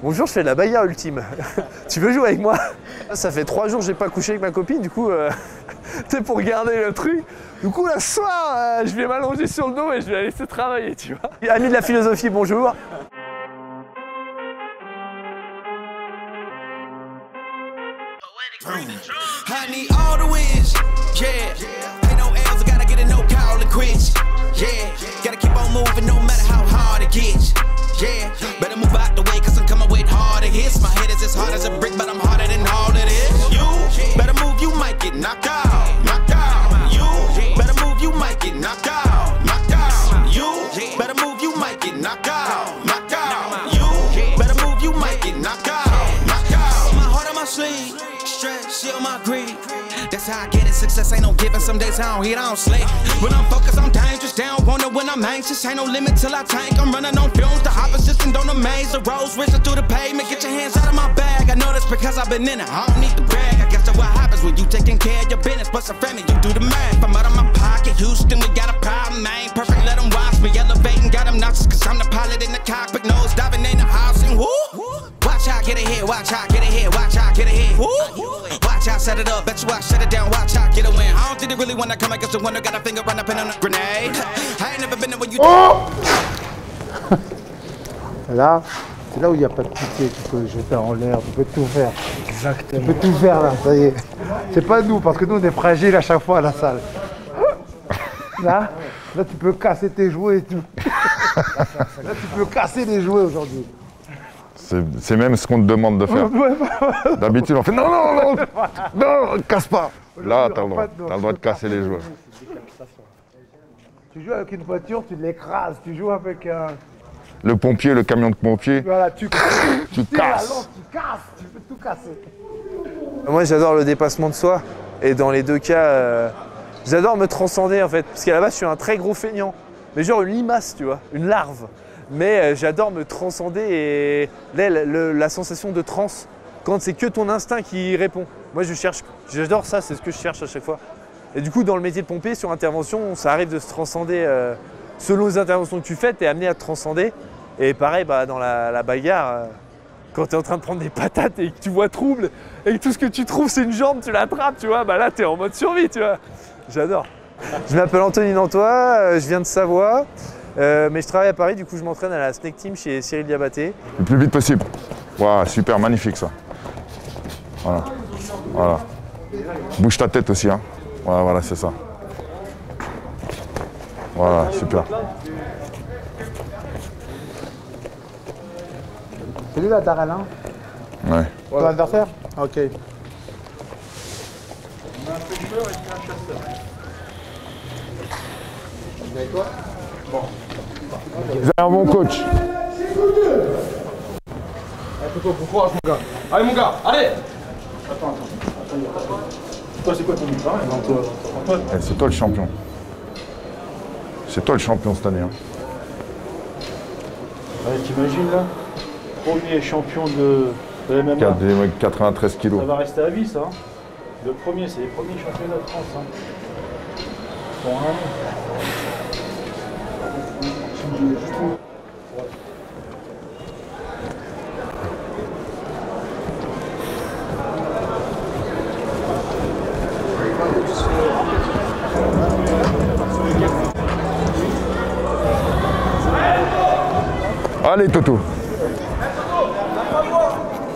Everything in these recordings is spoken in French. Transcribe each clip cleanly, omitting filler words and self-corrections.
Bonjour, je fais de la bagarre ultime. Tu veux jouer avec moi? Ça fait 3 jours que j'ai pas couché avec ma copine, du coup, t'es pour garder le truc. Du coup, le soir, je vais m'allonger sur le dos et je vais la laisser travailler, tu vois. Ami de la philosophie, bonjour. I need all the wins, yeah. Ain't no L's, I gotta get a no call and quits, yeah. Gotta keep on moving no matter how hard it gets, yeah. Better move out the way cause I'm coming with harder hits. My head is as hard as a brick but I'm harder than all of this. You better move, you might get knocked out, knocked out. You better move, you might get knocked out, knocked out. You better move, you might get knocked out, knocked out. You better move, you might get knocked out, knocked out. My heart on my sleeve. Stress, shit on my greed. That's how I get it. Success ain't no giving. Some days I don't eat, I don't sleep. When I'm focused, I'm dangerous. They don't wonder when I'm anxious. Ain't no limit till I tank. I'm running on fumes. The opposition don't amaze. The roads racing through the pavement. Get your hands out of my bag. I know that's because I've been in it. I don't need to brag. I guess that's what happens when you taking care of your business. But some family, you do the math. I'm out of my pocket. Houston, we got a problem. I ain't perfect. Let them watch me elevating. Got them nauseous. Cause I'm the pilot in the cockpit. Nose diving in the house. And whoo. Watch how I get ahead. Watch how I get ahead. Watch how I get ahead. Woo. Watch how I set it up, bet you I shut it down, watch how I get a win. I don't think they really wanna come against the winner, got a finger run up in on a grenade. I ain't never been there when you... Oh. Là, c'est là où il n'y a pas de pitié, tu peux jeter en l'air, tu peux tout faire. Exactement. Tu peux tout faire là, ça y est. C'est pas nous, parce que nous on est fragiles à chaque fois à la salle. Là tu peux casser tes jouets et tout. Là tu peux casser les jouets aujourd'hui. C'est même ce qu'on te demande de faire. D'habitude, on fait non, non, non, non, casse pas. Là, t'as le droit de casser les jouets. Tu joues avec une voiture, tu l'écrases. Tu joues avec un... Le pompier, le camion de pompier. Voilà, tu casses. Tu casses. Tu peux tout casser. Moi, j'adore le dépassement de soi. Et dans les deux cas, j'adore me transcender en fait. Parce qu'à la base, je suis un très gros feignant. Mais genre une limace, tu vois, une larve. Mais j'adore me transcender et la sensation de transe, quand c'est que ton instinct qui répond. Moi j'adore ça, c'est ce que je cherche à chaque fois. Et du coup dans le métier de pompier, sur intervention, ça arrive de se transcender selon les interventions que tu fais, tu es amené à te transcender. Et pareil dans la bagarre, quand tu es en train de prendre des patates et que tu vois trouble, et que tout ce que tu trouves c'est une jambe, tu l'attrapes, tu vois, là tu es en mode survie, tu vois. J'adore. Je m'appelle Anthony Nantois, je viens de Savoie. Mais je travaille à Paris, du coup je m'entraîne à la Snake Team chez Cyril Diabaté. Le plus vite possible. Wow, super, magnifique ça. Voilà. Voilà. Bouge ta tête aussi. Hein. Voilà, voilà, c'est ça. Voilà, super. C'est lui là, Darrell, hein? Ouais. Ton adversaire? Ok. On a un pêcheur et puis un chasseur. Avec toi? Bon. Vous avez un bon coach. Allez, bon courage, mon gars. Allez, mon gars, allez. Attends. Toi, c'est quoi ton but, Antoine? C'est toi le champion. C'est toi le champion cette année. Hein. Ouais, t'imagines là? Premier champion de MMA. 93 kilos. Ça va rester à vie, ça. Hein. Le premier, c'est les premiers championnats de France. Hein. Pour un an. Allez Toto.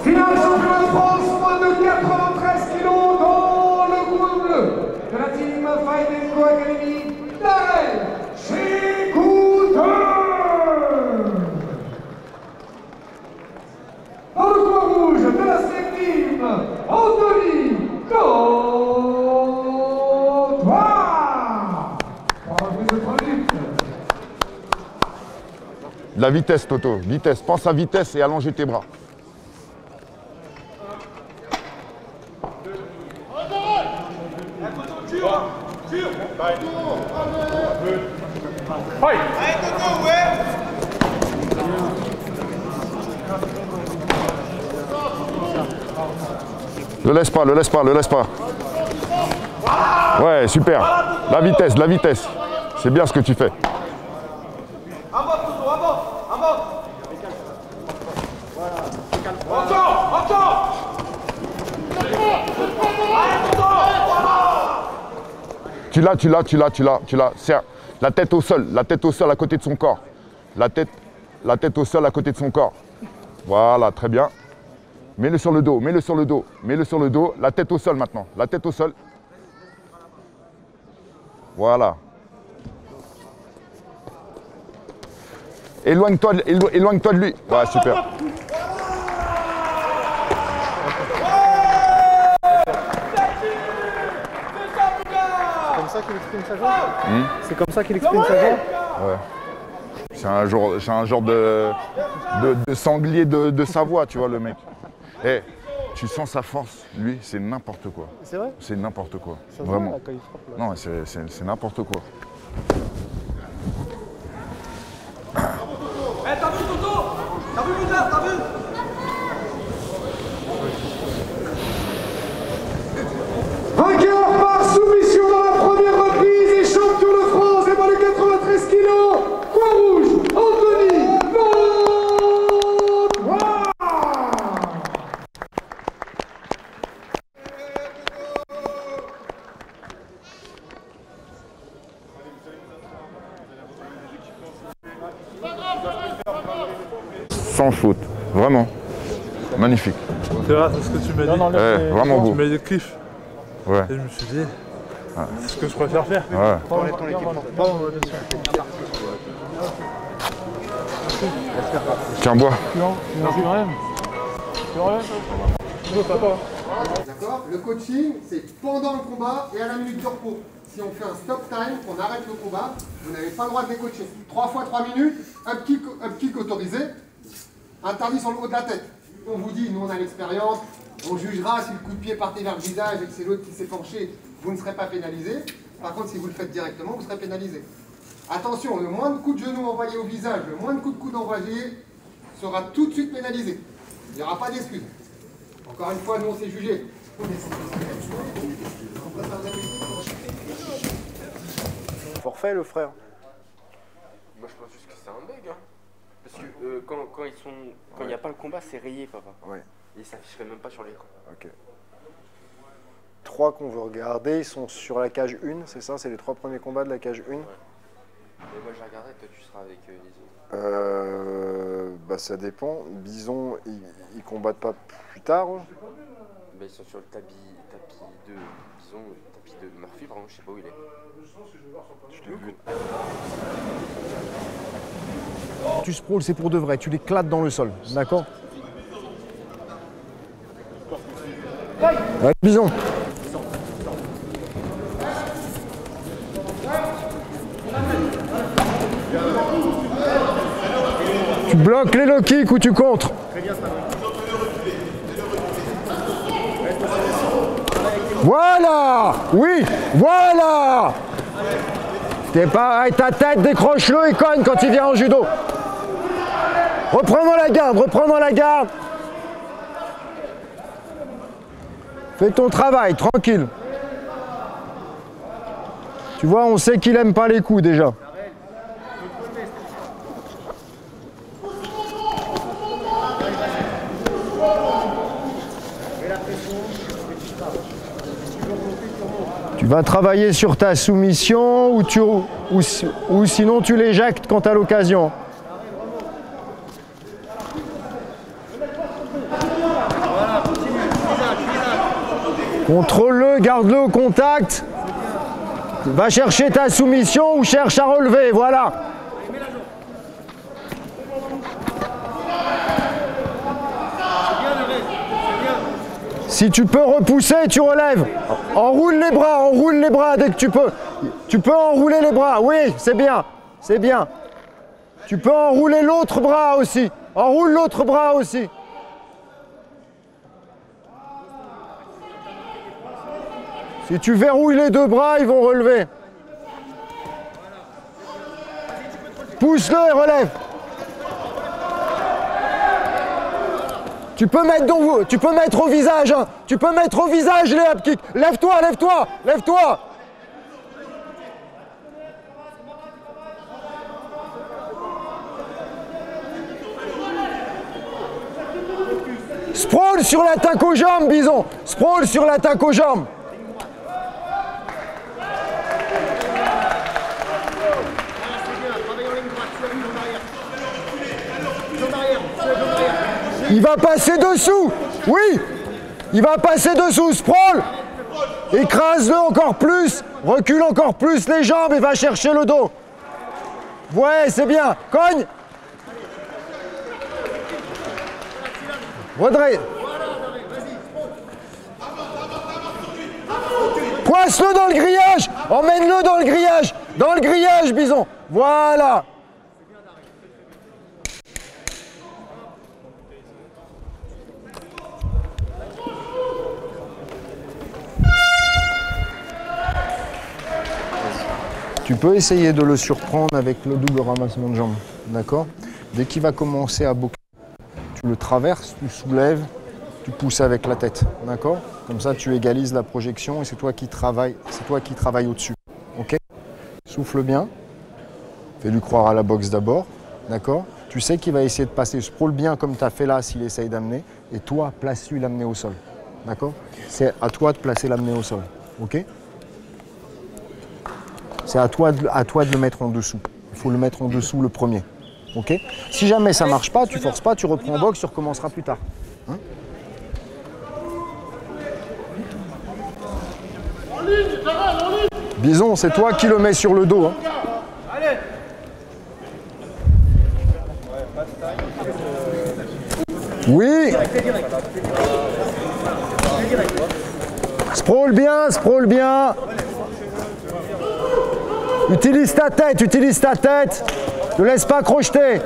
Finale championnat de France, moins de 93 kilos dans le groupe bleu de la team Fight & Co Academy, Darrell Chekouteur. Dans le coin rouge de la Snake Team, Anthony Nantois. 3 minutes. De la vitesse Toto, vitesse. Pense à vitesse et allonger tes bras. Le laisse pas, le laisse pas, le laisse pas. Ouais, super. La vitesse, la vitesse. C'est bien ce que tu fais. Avant, Toto, avant. Voilà. Tu l'as. Serre. La tête au sol à côté de son corps. La tête au sol à côté de son corps. Voilà, très bien. Mets-le sur le dos. La tête au sol maintenant. La tête au sol. Voilà. Éloigne-toi de lui. Ouais, super. C'est comme ça qu'il exprime sa joie. C'est comme ça qu'il exprime sa joie. Ouais. C'est un genre de sanglier de Savoie, tu vois, le mec. Eh, tu sens sa force, lui, c'est n'importe quoi. C'est vrai? C'est n'importe quoi. Ça se vraiment. voit, là, quand il frappe, là. Non, c'est n'importe quoi. Eh, t'as vu Toto? T'as vu mon gars? T'as vu? Vainqueur par soumission dans la première reprise et champion de France et moins de 93 kilos, Croix-Rouge, Anthony Montois. Sans faute, vraiment. Magnifique. C'est vrai, c'est ce que tu m'as dit. Vraiment beau. Tu m'as décrit. Ouais. Et je me suis dit, c'est ce que je préfère faire. Ouais. Tiens, bois. D'accord? Le coaching, c'est pendant le combat et à la minute de repos. Si on fait un stop time, qu'on arrête le combat, vous n'avez pas le droit de les coacher. 3 fois 3 minutes, un kick autorisé, interdit sur le haut de la tête. On vous dit, nous on a l'expérience, on jugera si le coup de pied partait vers le visage et que c'est l'autre qui s'est penché, vous ne serez pas pénalisé. Par contre, si vous le faites directement, vous serez pénalisé. Attention, le moins de coups de genou envoyés au visage, le moins de coups de coude envoyés sera tout de suite pénalisé. Il n'y aura pas d'excuse. Encore une fois, nous on s'est jugé. Forfait, le frère. Moi je pense juste que c'est un bug. Hein. Parce que quand il n'y a pas le combat, c'est rayé, papa. Ouais. Et ça s'afficherait même pas sur l'écran. Ok. 3 qu'on veut regarder, ils sont sur la cage 1, c'est ça? C'est les 3 premiers combats de la cage 1. Ouais. Et moi je la regarderai, toi tu seras avec les autres. Bah ça dépend. Bison, ils combattent pas plus tard. Hein. Bah, ils sont sur le tapis de Bison, le tapis de Murphy, par exemple, je sais pas où il est. Je l'ai vu. Tu sprawls, c'est pour de vrai, tu l'éclates dans le sol, d'accord? Ouais, Bison. Tu bloques les low kicks ou tu contres? Voilà! Oui! Voilà! T'es pas... Avec ta tête, décroche-le et cogne quand il vient en judo. Reprends dans la garde, Fais ton travail, tranquille. Tu vois, on sait qu'il aime pas les coups déjà. Tu vas travailler sur ta soumission ou sinon tu l'éjectes quand tu as l'occasion. Contrôle-le, garde-le au contact. Va chercher ta soumission ou cherche à relever, voilà. Si tu peux repousser, tu relèves. Enroule les bras dès que tu peux. Tu peux enrouler les bras, oui, c'est bien, c'est bien. Tu peux enrouler l'autre bras aussi. Enroule l'autre bras aussi. Si tu verrouilles les 2 bras, ils vont relever. Pousse-le et relève. Tu peux mettre au visage, hein. Tu peux mettre au visage les up kicks. Lève-toi, lève-toi, lève-toi. Sprawl sur l'attaque aux jambes, Bison. Sprawl sur l'attaque aux jambes. Il va passer dessous. Oui. Il va passer dessous. Sprawl. Écrase-le encore plus. Recule encore plus les jambes et va chercher le dos. Ouais, c'est bien. Cogne. Redresse. Poisse-le dans le grillage. Emmène-le dans le grillage. Dans le grillage, Bison. Voilà. Tu peux essayer de le surprendre avec le double ramassement de jambes, d'accord? Dès qu'il va commencer à boxer, tu le traverses, tu soulèves, tu pousses avec la tête, d'accord? Comme ça, tu égalises la projection et c'est toi qui travailles au-dessus, ok? Souffle bien, fais-lui croire à la boxe d'abord, d'accord? Tu sais qu'il va essayer de passer, sprawl bien comme tu as fait là s'il essaye d'amener, et toi, place-lui l'amener au sol, d'accord? C'est à toi de placer l'amener au sol, ok? C'est à toi de le mettre en dessous. Il faut le mettre en dessous le premier. Ok? Si jamais ça ne marche pas, tu forces pas, tu reprends en boxe, tu recommenceras plus tard. Hein? Bison, c'est toi qui le mets sur le dos. Hein? Oui. Sprawl bien, sprawl bien. Utilise ta tête, utilise ta tête. Ne laisse pas crocheter.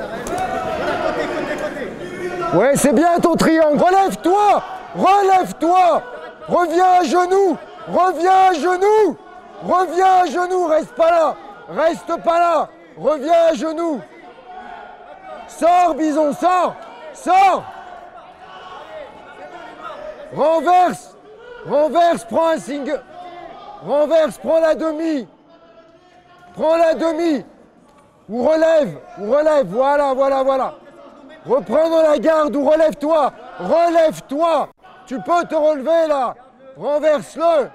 Ouais, c'est bien ton triangle. Relève-toi, relève-toi. Reviens à genoux, reviens à genoux. Reviens à genoux, reste pas là. Reste pas là. Reviens à genoux. Sors, Bison, sors. Sors. Renverse. Renverse, prends un single. Renverse, prends la demi. Prends la demi. Ou relève, voilà, voilà, voilà. Reprends dans la garde ou relève-toi. Relève-toi. Tu peux te relever là. Renverse-le.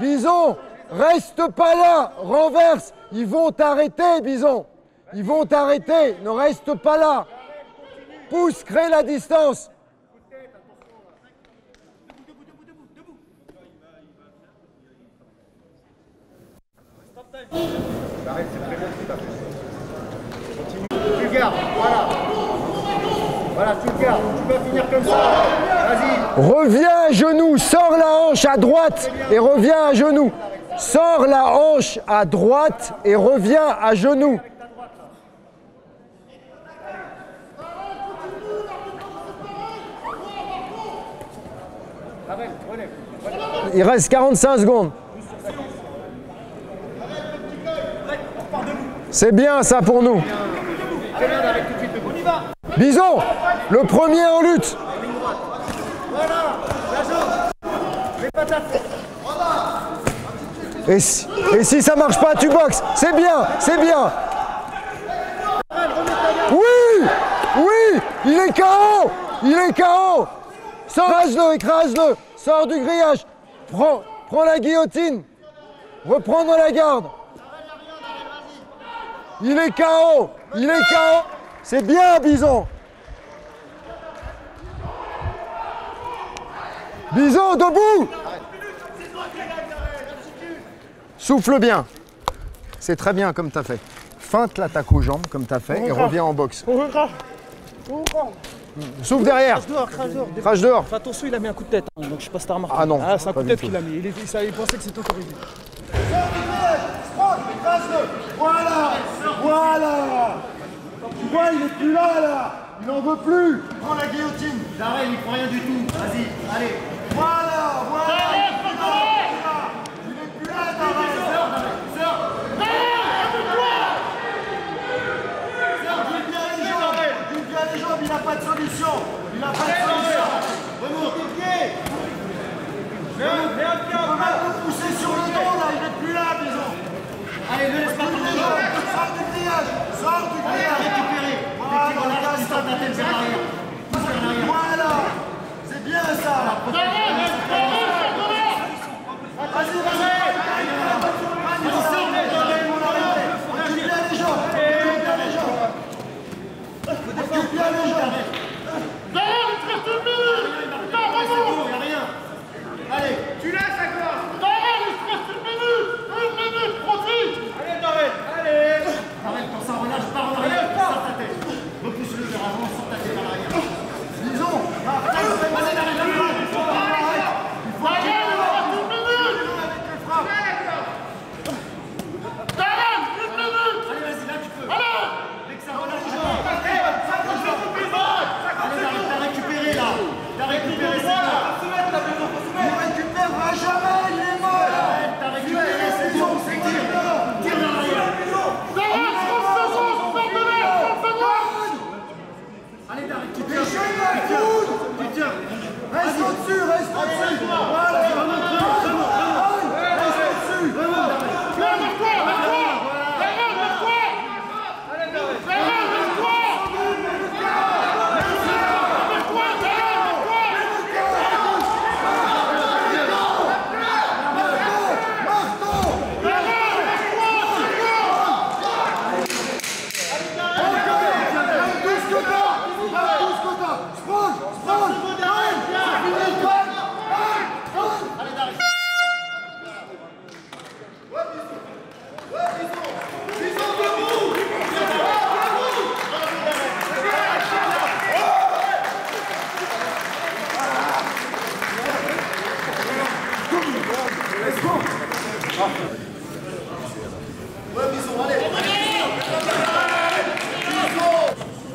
Bison, reste pas là. Renverse. Ils vont t'arrêter, Bison. Ils vont t'arrêter. Ne reste pas là. Pousse, crée la distance. Tu le gardes, voilà. Voilà, tu le gardes. Tu peux finir comme ça. Vas-y. Reviens à genoux, sors la hanche à droite et reviens à genoux. Sors la hanche à droite et reviens à genoux. Il reste 45 secondes. C'est bien ça pour nous. Bison, le premier en lutte. Et si ça marche pas, tu boxes. C'est bien, c'est bien. Oui, oui, il est KO. Il est KO. Écrase-le, écrase-le. Sors du grillage. Prends la guillotine. Reprends dans la garde. Il est KO. Il est KO. C'est bien, Bison. Bison, debout. Souffle bien. C'est très bien comme tu as fait. Feinte l'attaque aux jambes comme tu as fait et reviens en boxe. Souffle derrière. Crache dehors, crache dehors. Crache dehors. Fais attention, il a mis un coup de tête. Hein, donc je sais pas si t'as remarqué. Ah non. Ah, c'est un coup de tête qu'il a mis. Il pensait que c'était autorisé. Voilà. Voilà. Tu vois, il est plus là. Il n'en veut plus. Prends la guillotine. Darrell, il prend rien du tout. Vas-y, allez. Voilà, voilà. Il est plus là, Darrell. Sors. Dis bien les jambes, il n'a pas de solution. Il n'a pas de solution. Remonte tes pieds. Mets un pied en bas. Il peut pousser sur le dos, là. Il n'est plus là, Bison. Allez, ne laisse pas tomber. Sors du grillage. Sors du grillage. Récupérer. Voilà. C'est bien ça. Vas-y, vas-y.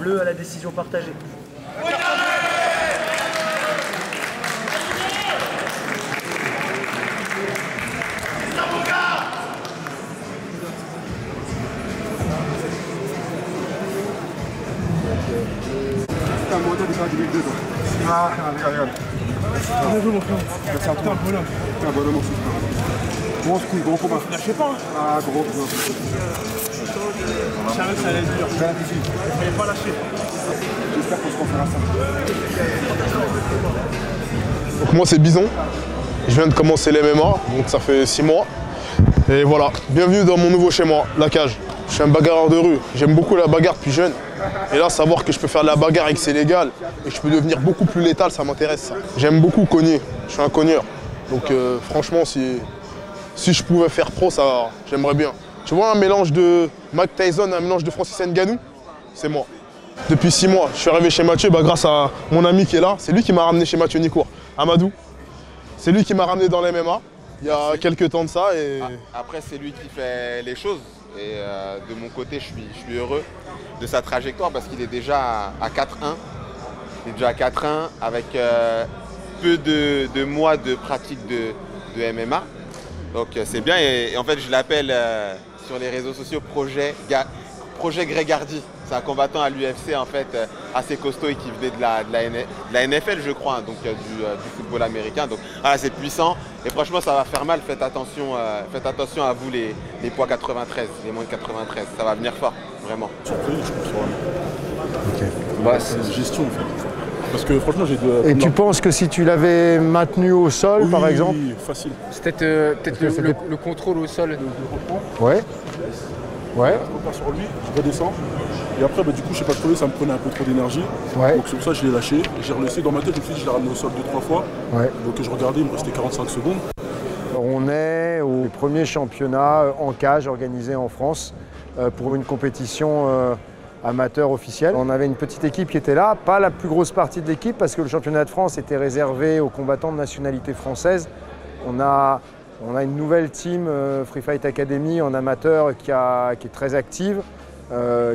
bleu à la décision partagée. C'est un moteur du 2002. Ah, regarde. C'est un bonhomme. C'est un bonhomme aussi. Gros coup, gros combat. Je sais pas. Ah, gros combat. Je savais que ça allait être dur. Je ne voulais pas lâcher. J'espère qu'on se refera ça. Donc moi c'est Bison, je viens de commencer les MMA, donc ça fait 6 mois. Et voilà, bienvenue dans mon nouveau chez moi, la cage. Je suis un bagarreur de rue, j'aime beaucoup la bagarre depuis jeune. Et là, savoir que je peux faire de la bagarre et que c'est légal et que je peux devenir beaucoup plus létal, ça m'intéresse ça. J'aime beaucoup cogner, je suis un cogneur. Donc franchement, si je pouvais faire pro, ça, j'aimerais bien. Tu vois un mélange de Mike Tyson, un mélange de Francis Ngannou, c'est moi. Depuis 6 mois, je suis arrivé chez Mathieu grâce à mon ami qui est là. C'est lui qui m'a ramené chez Mathieu Nicourt, Amadou. C'est lui qui m'a ramené dans les MMA il y a quelques temps de ça. Et... Après, c'est lui qui fait les choses. Et de mon côté, je suis heureux de sa trajectoire parce qu'il est déjà à 4-1. Il est déjà à 4-1 avec peu de mois de pratique de MMA. Donc c'est bien. Et en fait, je l'appelle sur les réseaux sociaux Projet Greg Hardy. C'est un combattant à l'UFC en fait assez costaud et qui venait de la NFL je crois, donc du football américain. Donc voilà, c'est puissant et franchement ça va faire mal. Faites attention à vous les poids 93, les moins de 93. Ça va venir fort, vraiment. Surpris, je pense. Ok. Bah, c'est une gestion en fait. Parce que franchement j'ai de... Et tu penses que si tu l'avais maintenu au sol par exemple? Oui, facile. C'est peut-être le contrôle au sol. Ouais. Ouais. Je repars sur lui, je redescends. Et après, du coup, je sais pas trouver, ça me prenait un peu trop d'énergie. Ouais. Donc c'est pour ça que je l'ai lâché. J'ai relaissé dans ma tête, je me suis dit, je l'ai ramené au sol 2-3 fois. Ouais. Donc je regardais, il me restait 45 secondes. On est au premier championnat en cage organisé en France pour une compétition amateur officielle. On avait une petite équipe qui était là, pas la plus grosse partie de l'équipe parce que le championnat de France était réservé aux combattants de nationalité française. On a une nouvelle team Free Fight Academy en amateur qui est très active,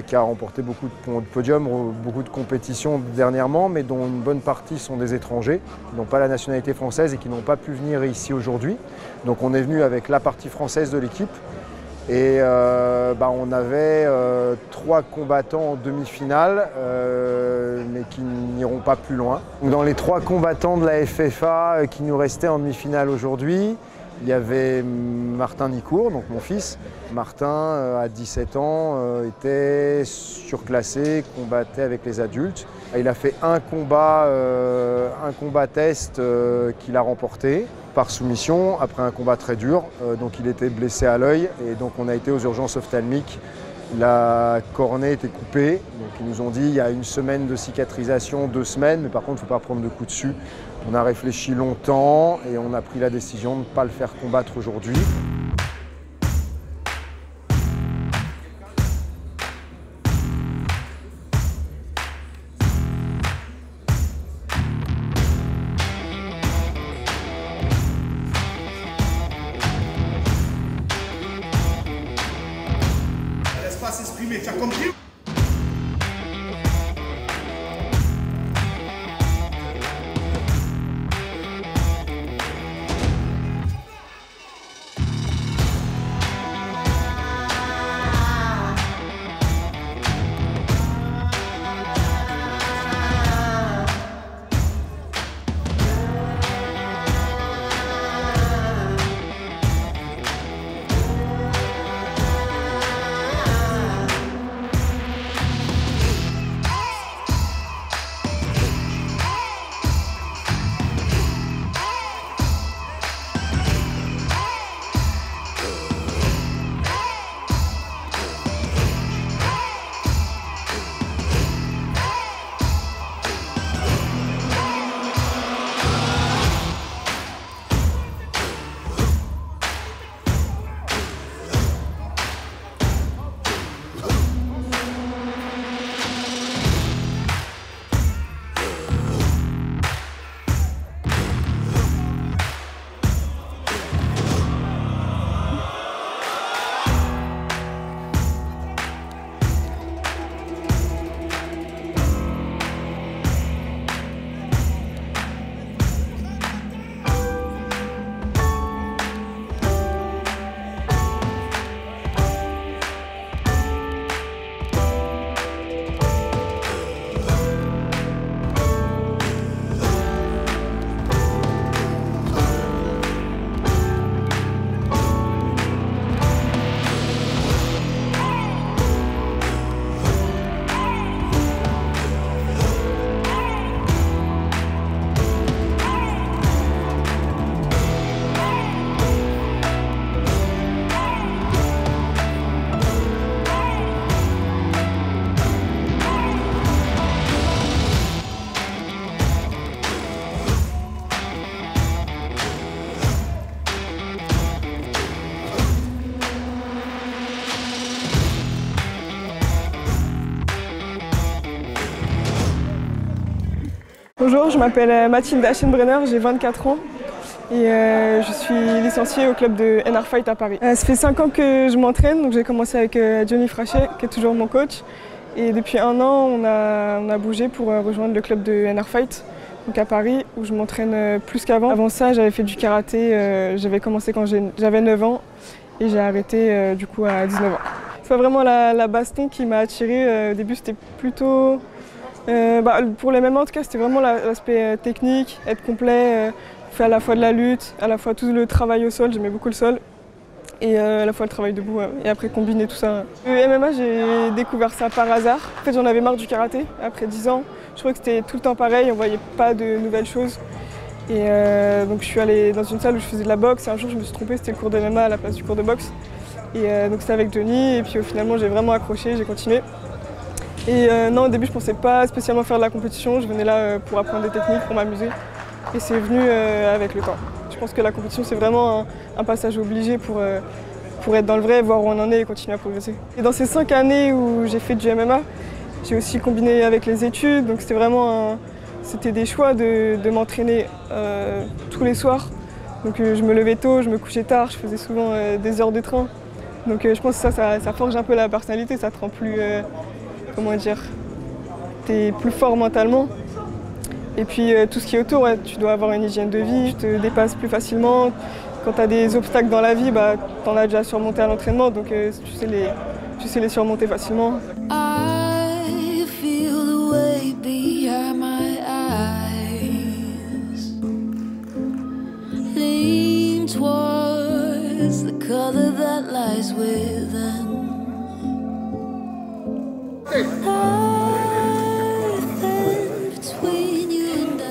qui a remporté beaucoup de podiums, beaucoup de compétitions dernièrement, mais dont une bonne partie sont des étrangers, qui n'ont pas la nationalité française et qui n'ont pas pu venir ici aujourd'hui. Donc on est venu avec la partie française de l'équipe. Et on avait 3 combattants en demi-finale, mais qui n'iront pas plus loin. Dans les 3 combattants de la FFA qui nous restaient en demi-finale aujourd'hui, il y avait Martin Nicourt, donc mon fils. Martin, à 17 ans, était surclassé, combattait avec les adultes. Il a fait un combat test qu'il a remporté par soumission après un combat très dur. Donc il était blessé à l'œil et donc on a été aux urgences ophtalmiques. La cornée était coupée, donc ils nous ont dit il y a 1 semaine de cicatrisation, 2 semaines, mais par contre il ne faut pas prendre de coups dessus. On a réfléchi longtemps et on a pris la décision de ne pas le faire combattre aujourd'hui. Laisse pas s'exprimer, faire comme tu. Bonjour, je m'appelle Mathilde Aschenbrenner, j'ai 24 ans et je suis licenciée au club de NR Fight à Paris. Ça fait 5 ans que je m'entraîne, donc j'ai commencé avec Johnny Frachet qui est toujours mon coach. Et depuis 1 an, on a bougé pour rejoindre le club de NR Fight, donc à Paris, où je m'entraîne plus qu'avant. Avant ça, j'avais fait du karaté, j'avais commencé quand j'avais 9 ans et j'ai arrêté du coup à 19 ans. C'est pas vraiment la baston qui m'a attirée, au début c'était plutôt... pour les MMA en tout cas, c'était vraiment l'aspect technique, être complet, faire à la fois de la lutte, à la fois tout le travail au sol, j'aimais beaucoup le sol, et à la fois le travail debout, et après combiner tout ça. Le MMA, j'ai découvert ça par hasard. En fait, j'en avais marre du karaté, après 10 ans. Je trouvais que c'était tout le temps pareil, on voyait pas de nouvelles choses. Et donc je suis allée dans une salle où je faisais de la boxe, et un jour je me suis trompée, c'était le cours de MMA à la place du cours de boxe. Et donc c'était avec Johnny, et puis finalement j'ai vraiment accroché, j'ai continué. Et non, au début, je ne pensais pas spécialement faire de la compétition. Je venais là pour apprendre des techniques, pour m'amuser. Et c'est venu avec le temps. Je pense que la compétition, c'est vraiment un passage obligé pour être dans le vrai, voir où on en est et continuer à progresser. Et dans ces 5 années où j'ai fait du MMA, j'ai aussi combiné avec les études. Donc c'était vraiment c'était des choix de m'entraîner tous les soirs. Donc je me levais tôt, je me couchais tard, je faisais souvent des heures de train. Donc je pense que ça forge un peu la personnalité, ça te rend plus... comment dire, t'es plus fort mentalement. Et puis tout ce qui est autour, tu dois avoir une hygiène de vie, tu te dépasses plus facilement. Quand tu as des obstacles dans la vie, tu en as déjà surmonté à l'entraînement, donc tu sais les surmonter facilement. I feel the way behind my eyes. Lean towards the color that lies within. Between you and I.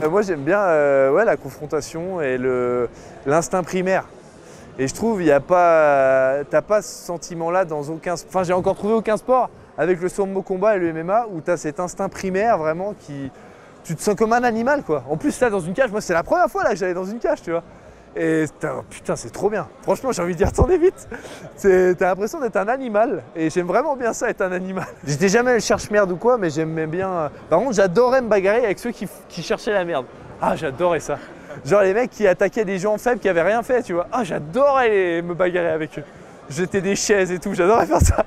Moi j'aime bien la confrontation et l'instinct primaire. Et je trouve t'as pas ce sentiment-là dans aucun... Enfin j'ai encore trouvé aucun sport avec le sambo combat et le MMA où t'as cet instinct primaire vraiment qui... Tu te sens comme un animal quoi. En plus là dans une cage, moi c'est la première fois là que j'allais dans une cage tu vois. Et putain c'est trop bien. Franchement j'ai envie de dire retournez vite. T'as l'impression d'être un animal et j'aime vraiment bien ça être un animal. J'étais jamais le cherche-merde ou quoi mais j'aimais bien... Par contre j'adorais me bagarrer avec ceux qui cherchaient la merde. Ah j'adorais ça. Genre les mecs qui attaquaient des gens faibles qui avaient rien fait tu vois. Ah j'adorais me bagarrer avec eux. Jeter des chaises et tout, j'adorais faire ça.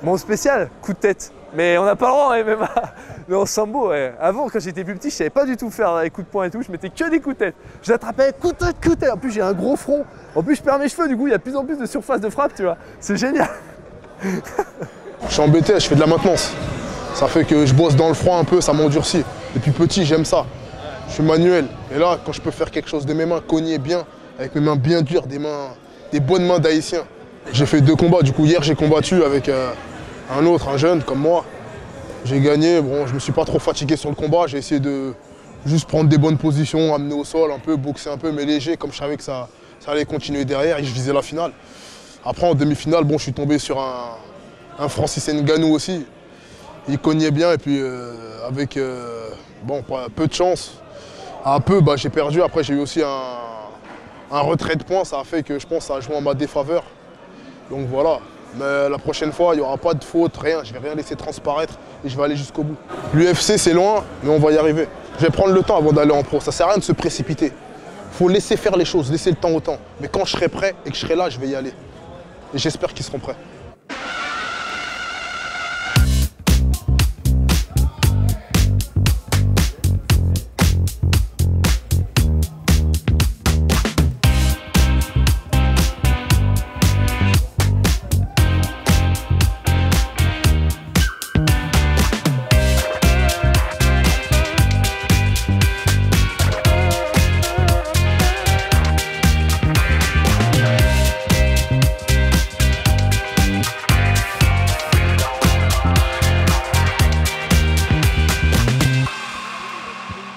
Mon spécial, coup de tête. Mais on n'a pas le droit en MMA. Mais en sambo, ouais. Avant, quand j'étais plus petit, je savais pas du tout faire les coups de poing et tout. Je mettais que des coups de tête. Je l'attrapais, coup de tête, coup de tête. En plus, j'ai un gros front. En plus, je perds mes cheveux. Du coup, il y a de plus en plus de surface de frappe, tu vois. C'est génial. Je suis embêté, je fais de la maintenance. Ça fait que je bosse dans le froid un peu, ça m'endurcit. Depuis petit, j'aime ça. Je suis manuel. Et là, quand je peux faire quelque chose de mes mains, cogner bien, avec mes mains bien dures, des bonnes mains d'haïtien. J'ai fait 2 combats. Du coup, hier, j'ai combattu avec un jeune comme moi. J'ai gagné. Bon, je me suis pas trop fatigué sur le combat. J'ai essayé de juste prendre des bonnes positions, amener au sol un peu, boxer un peu, mais léger, comme je savais que ça allait continuer derrière et je visais la finale. Après, en demi-finale, bon, je suis tombé sur un Francis Ngannou aussi. Il cognait bien et puis avec peu de chance. À peu, j'ai perdu. Après, j'ai eu aussi un retrait de points. Ça a fait que je pense que ça a joué en ma défaveur. Donc voilà. Mais la prochaine fois, il n'y aura pas de faute, rien. Je ne vais rien laisser transparaître et je vais aller jusqu'au bout. L'UFC, c'est loin, mais on va y arriver. Je vais prendre le temps avant d'aller en pro. Ça ne sert à rien de se précipiter. Il faut laisser faire les choses, laisser le temps au temps. Mais quand je serai prêt et que je serai là, je vais y aller. Et j'espère qu'ils seront prêts.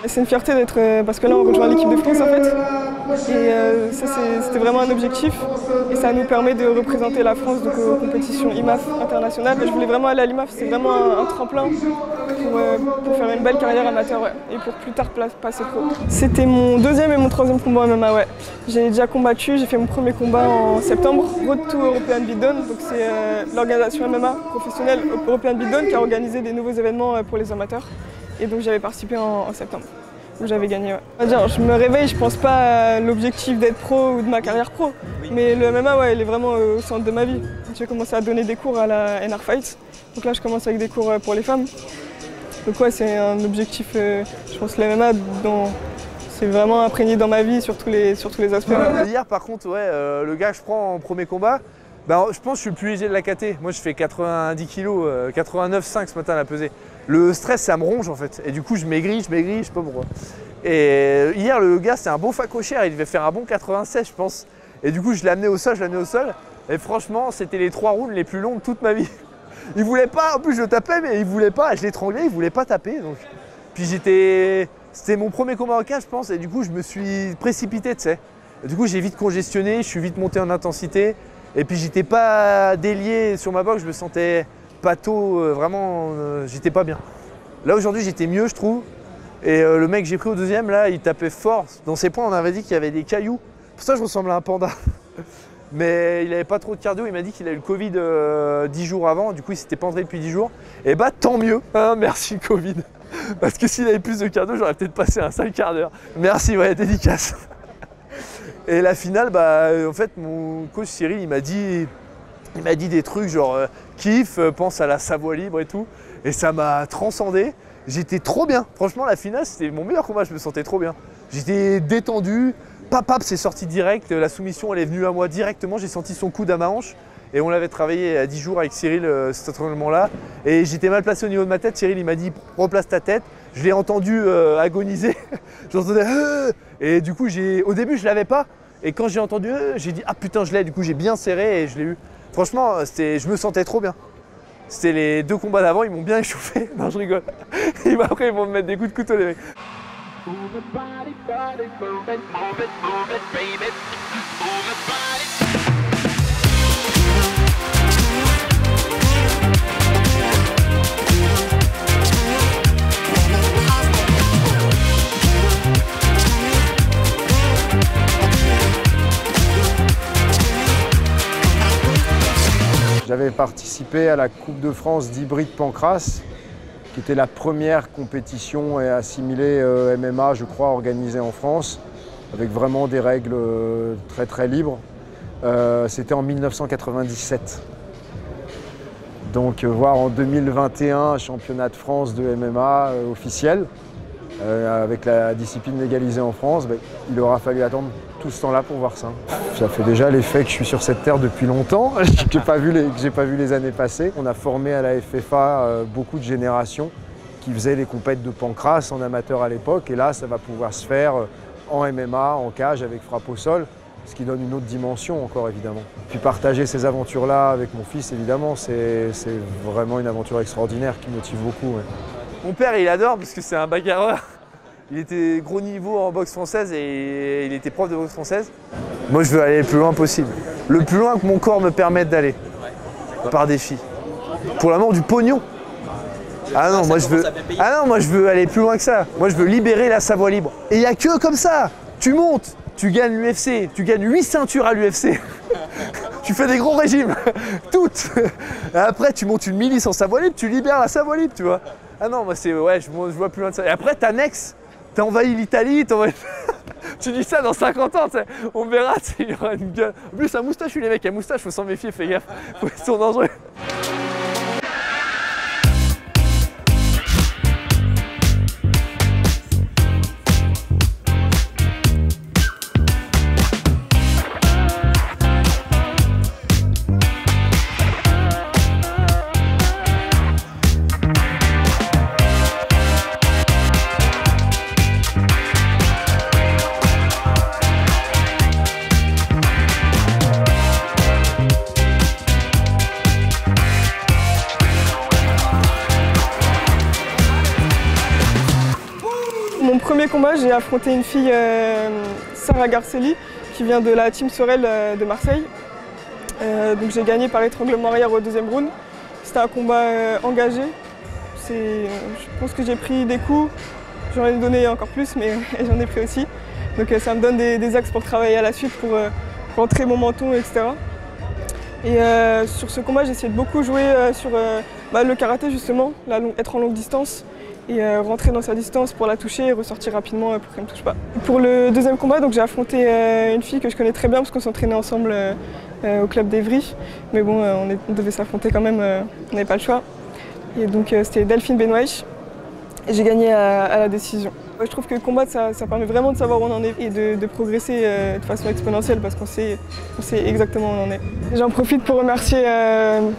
C'est une fierté d'être, parce que là on rejoint l'équipe de France en fait, et ça c'était vraiment un objectif, et ça nous permet de représenter la France donc, aux compétitions IMAF internationales. Je voulais vraiment aller à l'IMAF, c'est vraiment un tremplin pour faire une belle carrière amateur, ouais, et pour plus tard passer pro. C'était mon deuxième et mon troisième combat en MMA, ouais. J'ai déjà combattu, j'ai fait mon premier combat en septembre, Road to European Beatdown, donc c'est l'organisation MMA professionnelle European Beatdown qui a organisé des nouveaux événements pour les amateurs. Et donc j'avais participé en septembre, où j'avais gagné. Ouais. On va dire, je me réveille, je pense pas à l'objectif d'être pro ou de ma carrière pro, mais le MMA, ouais, il est vraiment au centre de ma vie. J'ai commencé à donner des cours à la NR Fight, donc là je commence avec des cours pour les femmes. Donc ouais, c'est un objectif, je pense que le MMA, c'est vraiment imprégné dans ma vie sur tous les aspects. Ouais. Hier par contre, ouais, le gars que je prends en premier combat, ben, je pense que je suis le plus léger de la KT. Moi je fais 90 kg, 89,5 ce matin à la pesée. Le stress, ça me ronge en fait. Et du coup, je maigris, je sais pas pourquoi. Et hier, le gars, c'est un bon facochère, il devait faire un bon 96, je pense. Et du coup, je l'ai amené au sol, Et franchement, c'était les 3 rounds les plus longs de toute ma vie. Il voulait pas, en plus je le tapais, mais il voulait pas. Je l'étranglais, il voulait pas taper. Donc. Puis c'était mon premier combat en cage, je pense. Et du coup, je me suis précipité, tu sais. Du coup, j'ai vite congestionné, je suis vite monté en intensité. Et puis, j'étais pas délié sur ma boxe, je me sentais pato, vraiment, j'étais pas bien. Là aujourd'hui j'étais mieux je trouve, et le mec que j'ai pris au deuxième là, il tapait fort. Dans ses poings on avait dit qu'il y avait des cailloux, pour ça je ressemblais à un panda. Mais il avait pas trop de cardio, il m'a dit qu'il a eu le Covid 10 jours avant, du coup il s'était pas entraîné depuis 10 jours. Et bah tant mieux, hein, merci Covid. Parce que s'il avait plus de cardio, j'aurais peut-être passé un sale quart d'heure. Merci, ouais, dédicace. Et la finale, bah en fait mon coach Cyril il m'a dit des trucs genre kiffe, pense à la Savoie libre et tout. Et ça m'a transcendé. J'étais trop bien. Franchement, la finale, c'était mon meilleur combat. Je me sentais trop bien. J'étais détendu. Papap, c'est sorti direct. La soumission, elle est venue à moi directement. J'ai senti son coude à ma hanche. Et on l'avait travaillé à 10 jours avec Cyril, cet entraînement-là. Et j'étais mal placé au niveau de ma tête. Cyril, il m'a dit replace ta tête. Je l'ai entendu agoniser. J'entendais et du coup, au début, je l'avais pas. Et quand j'ai entendu j'ai dit ah putain, je l'ai. Du coup, j'ai bien serré et je l'ai eu. Franchement, je me sentais trop bien. C'était les 2 combats d'avant, ils m'ont bien échauffé. Non, je rigole. Et après, ils vont me mettre des coups de couteau, les mecs. J'avais participé à la Coupe de France d'Hybride Pancrace, qui était la première compétition assimilée MMA, je crois, organisée en France, avec vraiment des règles très très libres. C'était en 1997. Donc voir en 2021 un championnat de France de MMA officiel, avec la discipline légalisée en France, il aura fallu attendre tout ce temps-là pour voir ça. Ça fait déjà l'effet que je suis sur cette terre depuis longtemps, que j'ai pas vu les années passées. On a formé à la FFA beaucoup de générations qui faisaient les compètes de pancrace en amateur à l'époque, et là ça va pouvoir se faire en MMA, en cage, avec frappe au sol, ce qui donne une autre dimension encore évidemment. Puis partager ces aventures-là avec mon fils évidemment, c'est vraiment une aventure extraordinaire qui motive beaucoup. Ouais. Mon père il adore parce que c'est un bagarreur. Il était gros niveau en boxe française et il était prof de boxe française. Moi je veux aller le plus loin possible. Le plus loin que mon corps me permette d'aller. Par défi. Pour l'amour du pognon. Ah non, moi je veux aller plus loin que ça. Moi je veux libérer la Savoie libre. Et il n'y a que comme ça. Tu montes, tu gagnes l'UFC, tu gagnes 8 ceintures à l'UFC. tu fais des gros régimes, toutes. Et après, tu montes une milice en Savoie libre, tu libères la Savoie libre, tu vois. Ah non, moi c'est, ouais, je vois plus loin de ça. Et après, t'annexes, t'as envahi l'Italie, tu dis ça dans 50 ans, t'sais. On verra, il y aura une gueule. En plus, un moustachu, les mecs, un moustache, faut s'en méfier, fais gaffe, ils sont dangereux. Mon premier combat, j'ai affronté une fille, Sarah Garcelli, qui vient de la team Sorel de Marseille. Donc j'ai gagné par étranglement arrière au deuxième round. C'était un combat engagé. Je pense que j'ai pris des coups, j'en ai donné encore plus, mais j'en ai pris aussi. Donc ça me donne des axes pour travailler à la suite, pour rentrer mon menton, etc. Et sur ce combat, j'ai essayé de beaucoup jouer sur le karaté justement, être en longue distance. Et rentrer dans sa distance pour la toucher et ressortir rapidement pour qu'elle ne me touche pas. Pour le deuxième combat, donc j'ai affronté une fille que je connais très bien parce qu'on s'entraînait ensemble au club d'Evry. Mais bon, on devait s'affronter quand même, on n'avait pas le choix. Et donc c'était Delphine Benouaich et j'ai gagné à la décision. Je trouve que combattre, ça permet vraiment de savoir où on en est et de progresser de façon exponentielle parce qu'on sait exactement où on en est. J'en profite pour remercier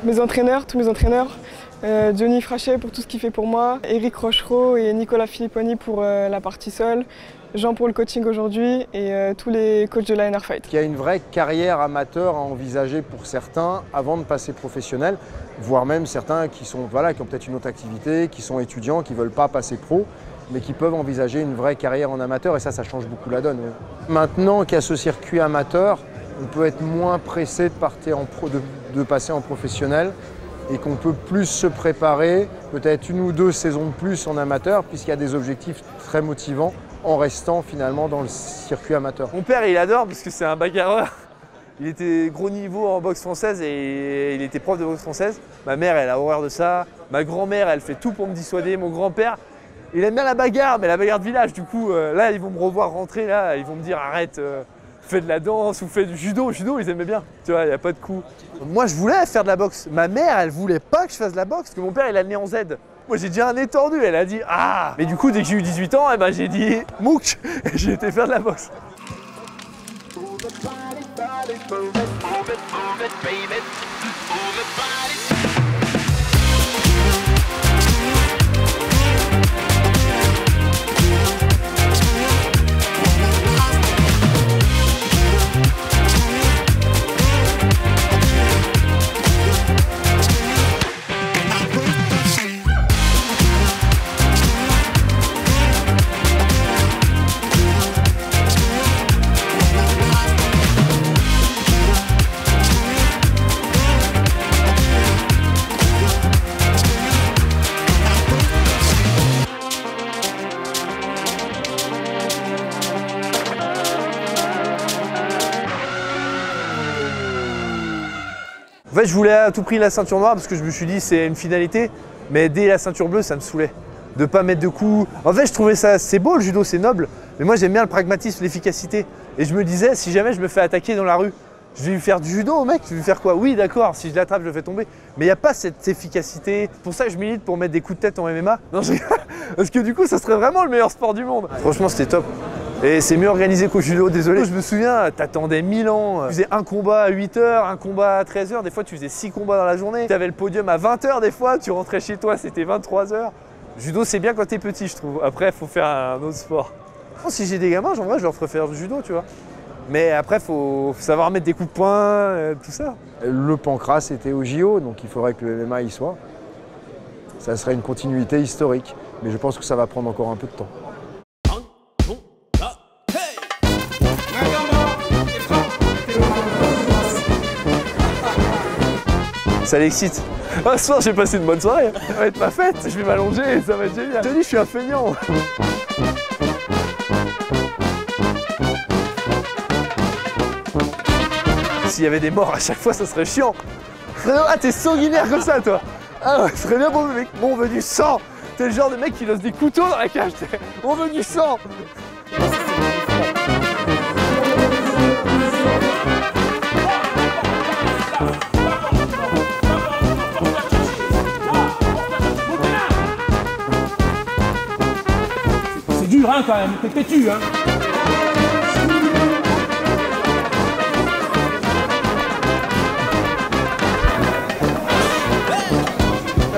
mes entraîneurs, tous mes entraîneurs. Johnny Frachet pour tout ce qu'il fait pour moi, Eric Rochereau et Nicolas Filipponi pour la partie sol, Jean pour le coaching aujourd'hui et tous les coachs de la NR Fight. Il y a une vraie carrière amateur à envisager pour certains avant de passer professionnel, voire même certains qui ont peut-être une autre activité, qui sont étudiants, qui ne veulent pas passer pro, mais qui peuvent envisager une vraie carrière en amateur et ça change beaucoup la donne. Maintenant qu'il y a ce circuit amateur, on peut être moins pressé de passer en professionnel et qu'on peut plus se préparer, peut-être 1 ou 2 saisons de plus en amateur, puisqu'il y a des objectifs très motivants en restant finalement dans le circuit amateur. Mon père, il adore parce que c'est un bagarreur. Il était gros niveau en boxe française et il était prof de boxe française. Ma mère, elle a horreur de ça. Ma grand-mère, elle fait tout pour me dissuader. Mon grand-père, il aime bien la bagarre, mais la bagarre de village. Du coup, là, ils vont me revoir rentrer, là, ils vont me dire arrête. Fais de la danse ou fais du judo. Judo, ils aimaient bien. Tu vois, il n'y a pas de coup. Moi, je voulais faire de la boxe. Ma mère, elle voulait pas que je fasse de la boxe parce que mon père, il a le nez en Z. Moi, j'ai déjà un nez tordu. Elle a dit ah. Mais du coup, dès que j'ai eu 18 ans, j'ai dit mouk et j'ai été faire de la boxe. En fait, je voulais à tout prix la ceinture noire parce que je me suis dit c'est une finalité, mais dès la ceinture bleue, ça me saoulait. De pas mettre de coups. En fait, je trouvais ça, c'est beau le judo, c'est noble, mais moi j'aime bien le pragmatisme, l'efficacité. Et je me disais, si jamais je me fais attaquer dans la rue, je vais lui faire du judo, mec, je vais lui faire quoi? Oui, d'accord, si je l'attrape, je le fais tomber. Mais il n'y a pas cette efficacité. C'est pour ça que je milite pour mettre des coups de tête en MMA. Non, parce que du coup, ça serait vraiment le meilleur sport du monde. Franchement, c'était top. Et c'est mieux organisé qu'au judo, désolé. Je me souviens, t'attendais 1000 ans. Tu faisais un combat à 8 h, un combat à 13 h. Des fois, tu faisais 6 combats dans la journée. Tu avais le podium à 20 h des fois. Tu rentrais chez toi, c'était 23 h. Judo, c'est bien quand t'es petit, je trouve. Après, il faut faire un autre sport. Si j'ai des gamins, en vrai, je leur ferais faire du judo, tu vois. Mais après, il faut savoir mettre des coups de poing, tout ça. Le pancras était au JO, donc il faudrait que le MMA y soit. Ça serait une continuité historique. Mais je pense que ça va prendre encore un peu de temps. Ça l'excite. Ce soir, j'ai passé une bonne soirée. Ça va être ma fête. Je vais m'allonger et ça va être génial. Je te dis, je suis un feignant. s'il y avait des morts à chaque fois, ça serait chiant. Ah, t'es sanguinaire comme ça, toi. Ah ouais, ce serait bien, bon, mec. Bon, on veut du sang. T'es le genre de mec qui lance des couteaux dans la cage. On veut du sang. C'est dur, hein, quand même. T'es têtu, hein.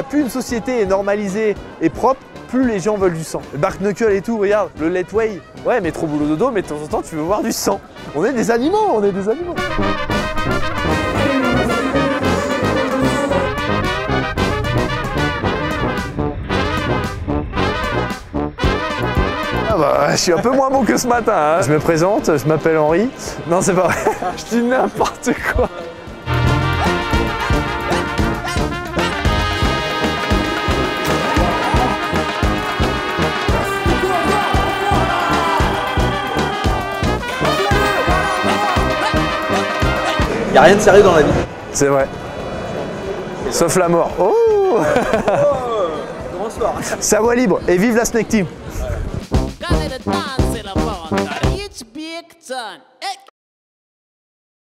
Plus une société est normalisée et propre, plus les gens veulent du sang. Le Bark Knuckle et tout, regarde, le Let Way. Ouais, mais trop boulot dodo, mais de temps en temps, tu veux voir du sang. On est des animaux, on est des animaux. Ah bah, je suis un peu moins bon que ce matin. Hein. Je me présente, je m'appelle Henri. Non, c'est pas vrai, je dis n'importe quoi. Il n'y a rien de sérieux dans la vie. C'est vrai. Sauf la mort. Oh Bonsoir. Sa voix libre et vive la Snake Team. Got it a dance in a bar, got each big ton.